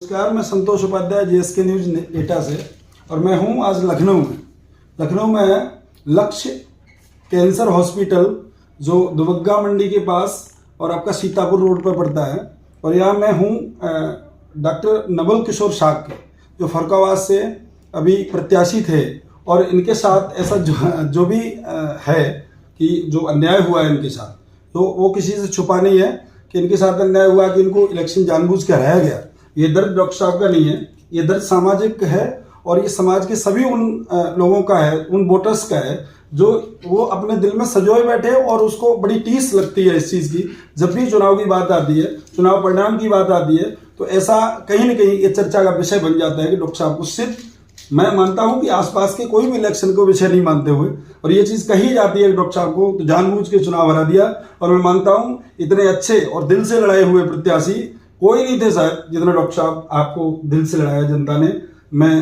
नमस्कार, मैं संतोष Upadhyay GSK news एटा से और मैं हूं आज लखनऊ में। लखनऊ में लक्ष्य कैंसर हॉस्पिटल जो दुबग्गा मंडी के पास और आपका सीतापुर रोड पर पड़ता है, और यहाँ मैं हूं डॉक्टर नवल किशोर शाक्य जो फरुखाबाद से अभी प्रत्याशी थे, और इनके साथ ऐसा जो भी है कि जो अन्याय हुआ है इनके साथ, तो वो किसी से छुपा नहीं है कि इनके साथ अन्याय हुआ कि इनको इलेक्शन जानबूझ के हराया गया। ये दर्द डॉक्टर साहब का नहीं है, ये दर्द सामाजिक है, और ये समाज के सभी उन लोगों का है, उन वोटर्स का है जो वो अपने दिल में सजोए बैठे, और उसको बड़ी टीस लगती है इस चीज़ की। जब भी चुनाव की बात आती है, चुनाव परिणाम की बात आती है, तो ऐसा कहीं ना कहीं ये चर्चा का विषय बन जाता है कि डॉक्टर साहब को सिर्फ, मैं मानता हूं कि आसपास के कोई भी इलेक्शन को विषय नहीं मानते हुए, और ये चीज़ कही जाती है कि डॉक्टर साहब को तो जानबूझ के चुनाव हरा दिया। और मैं मानता हूं इतने अच्छे और दिल से लड़ाए हुए प्रत्याशी कोई नहीं थे शायद जितना डॉक्टर साहब आपको दिल से लड़ाया जनता ने। मैं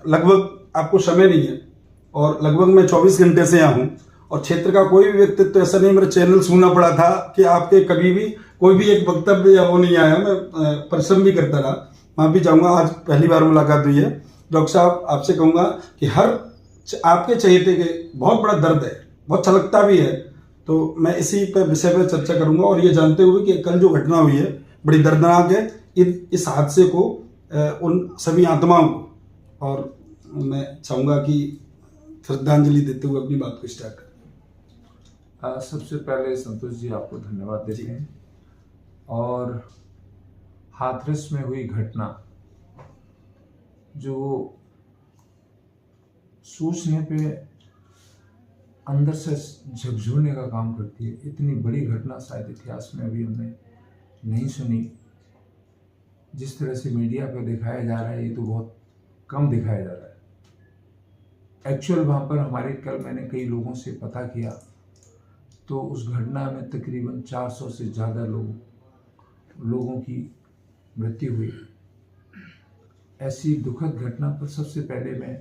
लगभग, आपको समय नहीं है, और लगभग मैं 24 घंटे से यहाँ हूँ, और क्षेत्र का कोई भी व्यक्तित्व ऐसा नहीं मेरा चैनल सुनना पड़ा था कि आपके कभी भी कोई भी एक वक्तव्य या वो नहीं आया। मैं परिश्रम भी करता रहा, वहाँ भी जाऊँगा। आज पहली बार मुलाकात हुई है। डॉक्टर साहब, आपसे कहूँगा कि हर आपके चहेते के बहुत बड़ा दर्द है, बहुत छलकता भी है, तो मैं इसी पर विषय पर चर्चा करूँगा, और ये जानते हुए कि कल जो घटना हुई है बड़ी दर्दनाक है। इस हादसे को उन सभी आत्माओं को, और मैं चाहूँगा कि श्रद्धांजलि देते हुए अपनी बात को स्टार्ट करें। सबसे पहले संतोष जी आपको धन्यवाद देते हैं। और हाथरस में हुई घटना जो सोचने पे अंदर से झकझोरने का काम करती है, इतनी बड़ी घटना शायद इतिहास में अभी हमने नहीं सुनी। जिस तरह से मीडिया पे दिखाया जा रहा है, ये तो बहुत कम दिखाया जा रहा है। एक्चुअल वहाँ पर हमारे, कल मैंने कई लोगों से पता किया तो उस घटना में तकरीबन 400 से ज़्यादा लोगों की मृत्यु हुई। ऐसी दुखद घटना पर सबसे पहले मैं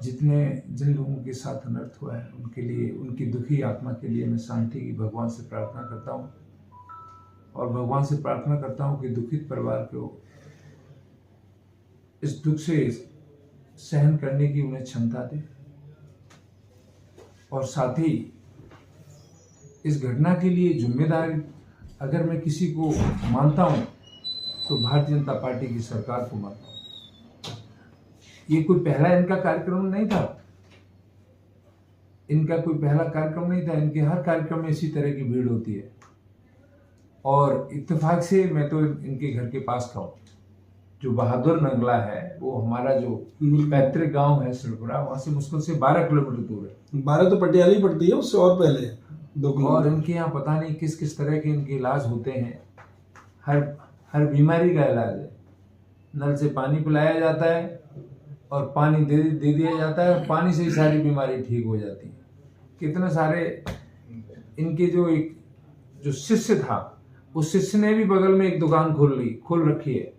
जिन लोगों के साथ अनर्थ हुआ है उनके लिए, उनकी दुखी आत्मा के लिए मैं शांति की भगवान से प्रार्थना करता हूँ, और भगवान से प्रार्थना करता हूँ कि दुखित परिवार को इस दुख से सहन करने की उन्हें क्षमता दे। और साथ ही इस घटना के लिए जिम्मेदार अगर मैं किसी को मानता हूँ तो भारतीय जनता पार्टी की सरकार को मानता हूँ। ये कोई पहला इनका कार्यक्रम नहीं था, इनका कोई पहला कार्यक्रम नहीं था। इनके हर कार्यक्रम में इसी तरह की भीड़ होती है, और इत्तेफाक से मैं तो इनके घर के पास का हूँ। जो बहादुर नगला है वो हमारा जो पैतृक गांव है सिलपुरा, वहाँ से मुश्किल से 12 किलोमीटर दूर है। 12 तो पटियाला ही पड़ती है, उससे और पहले 2 किलोमीटर। और इनके यहाँ पता नहीं किस किस तरह के इनके इलाज होते हैं। हर बीमारी का इलाज है। नल से पानी पिलाया जाता है और पानी दे दिया जाता है, और पानी से ही सारी बीमारी ठीक हो जाती है। कितने सारे इनके जो शिष्य था, उस शिष्य ने भी बगल में एक दुकान खोल रखी है।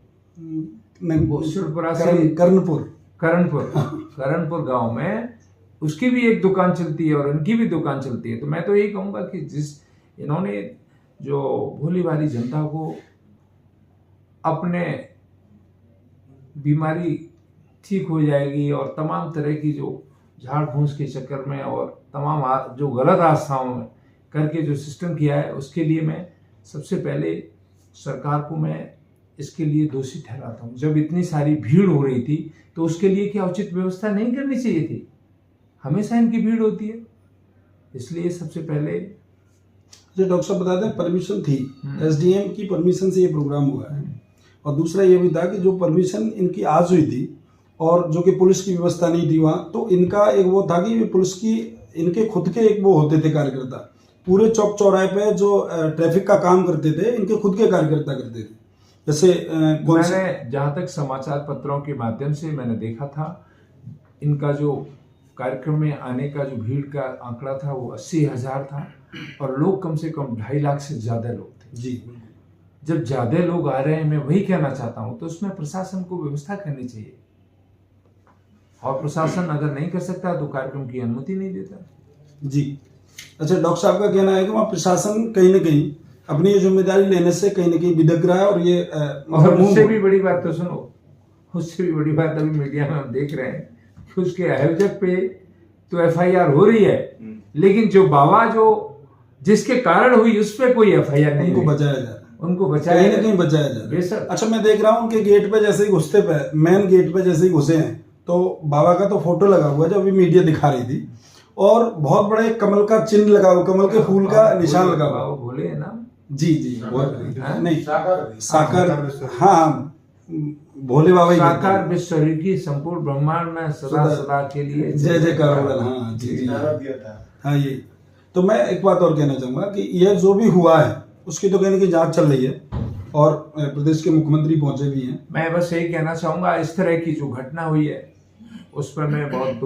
करणपुर गांव में उसकी भी एक दुकान चलती है, और इनकी भी दुकान चलती है। तो मैं तो यही कहूँगा कि इन्होंने जो भोली भाली जनता को अपने बीमारी ठीक हो जाएगी, और तमाम तरह की जो झाड़ फूस के चक्कर में और तमाम जो गलत आस्थाओं में करके जो सिस्टम किया है, उसके लिए मैं सबसे पहले सरकार को मैं इसके लिए दोषी ठहराता हूँ। जब इतनी सारी भीड़ हो रही थी तो उसके लिए क्या उचित व्यवस्था नहीं करनी चाहिए थी? हमेशा इनकी भीड़ होती है, इसलिए सबसे पहले जो डॉक्टर साहब बता दें, परमिशन थी, एसडीएम की परमिशन से ये प्रोग्राम हुआ है। और दूसरा ये भी था कि जो परमिशन इनकी आज हुई थी, और जो कि पुलिस की व्यवस्था नहीं थी वहाँ, तो इनका एक वो था कि पुलिस की, इनके खुद के एक वो होते थे कार्यकर्ता, पूरे चौक चौराहे पे जो ट्रैफिक का काम करते थे, इनके खुद के कार्यकर्ता करते थे। जैसे मैंने जहाँ तक समाचार पत्रों के माध्यम से मैंने देखा था, इनका जो कार्यक्रम में आने का जो भीड़ का आंकड़ा था वो 80,000 था, और लोग कम से कम 2.5 लाख से ज़्यादा लोग थे। जी, जब ज़्यादा लोग आ रहे हैं, मैं वही कहना चाहता हूँ, तो उसमें प्रशासन को व्यवस्था करनी चाहिए, और प्रशासन अगर नहीं कर सकता तो कार्यक्रम की अनुमति नहीं देता। जी। अच्छा, डॉक्टर साहब का कहना है कि वहाँ प्रशासन कहीं ना कहीं अपनी ये जिम्मेदारी लेने से कहीं ना कहीं बिदक रहा है और ये और उससे भी बड़ी बात तो सुनो, उससे भी बड़ी बात अभी मीडिया में हम देख रहे हैं कि उसके आयोजक पे तो एफआईआर हो रही है, लेकिन जो बाबा जो जिसके कारण हुई उस पे कोई एफआईआर नहीं उनको हुई। बचाया जा रहा है, उनको कहीं बचाया ना कहीं बचाया जा रहा है। बेशक। अच्छा, मैं देख रहा हूँ उनके गेट पे जैसे ही घुसते पे, मेन गेट पे जैसे ही घुसे हैं तो बाबा का तो फोटो लगा हुआ है जो अभी मीडिया दिखा रही थी, और बहुत बड़ा एक कमल का चिन्ह लगा हुआ, कमल के फूल का निशान लगा हुआ। बाबा भोले है ना। जी जी, बहुत नहीं साकार साकार, हाँ भोले बाबा ही कहते साकार हैं। विश्वरी की संपूर्ण ब्रह्मांड में सदा सदा के लिए जय जयकार हो। हाँ जी जी, नारा दिया था। हाँ ये। तो मैं एक बात और कहना चाहूंगा कि यह जो भी हुआ है उसकी तो कहने की जांच चल रही है और प्रदेश के मुख्यमंत्री पहुंचे भी हैं। मैं बस यही कहना चाहूंगा, इस तरह की जो घटना हुई है उस पर मैं बहुत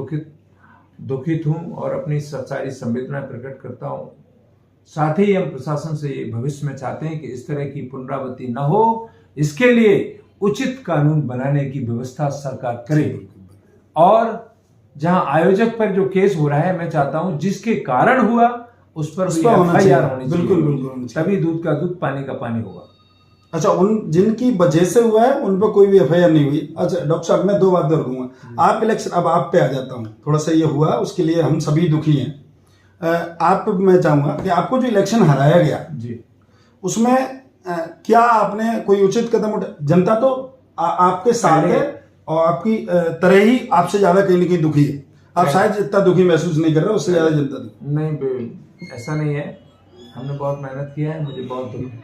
दुखित हूं और अपनी सारी संवेदना प्रकट करता हूं। साथ ही हम प्रशासन से ये भविष्य में चाहते हैं कि इस तरह की पुनरावृत्ति न हो, इसके लिए उचित कानून बनाने की व्यवस्था सरकार करे। और जहां आयोजक पर जो केस हो रहा है, मैं चाहता हूं जिसके कारण हुआ उस पर एफआईआर होनी चाहिए। बिल्कुल बिल्कुल, तभी दूध का दूध पानी का पानी होगा। अच्छा, उन जिनकी वजह से हुआ है उन पर कोई भी एफआईआर नहीं हुई। अच्छा डॉक्टर साहब, मैं दो बात और कहूंगा। आप इलेक्शन, अब आप पे आ जाता हूँ, थोड़ा सा ये हुआ उसके लिए हम सभी दुखी हैं। आप, मैं चाहूंगा कि आपको जो इलेक्शन हराया गया जी, उसमें क्या आपने कोई उचित कदम उठाया? जनता तो आपके साथ है और आपकी तरह ही आपसे ज्यादा कहीं ना कहीं दुखी है। आप शायद जितना दुखी महसूस नहीं कर रहे, उससे ज्यादा जनता दुखी। नहीं ऐसा नहीं है, हमने बहुत मेहनत किया है, मुझे बहुत दुख है,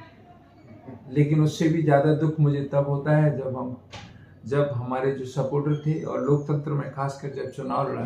लेकिन उससे भी ज़्यादा दुख मुझे तब होता है जब हमारे जो सपोर्टर थे और लोकतंत्र में खासकर जब चुनाव लड़ा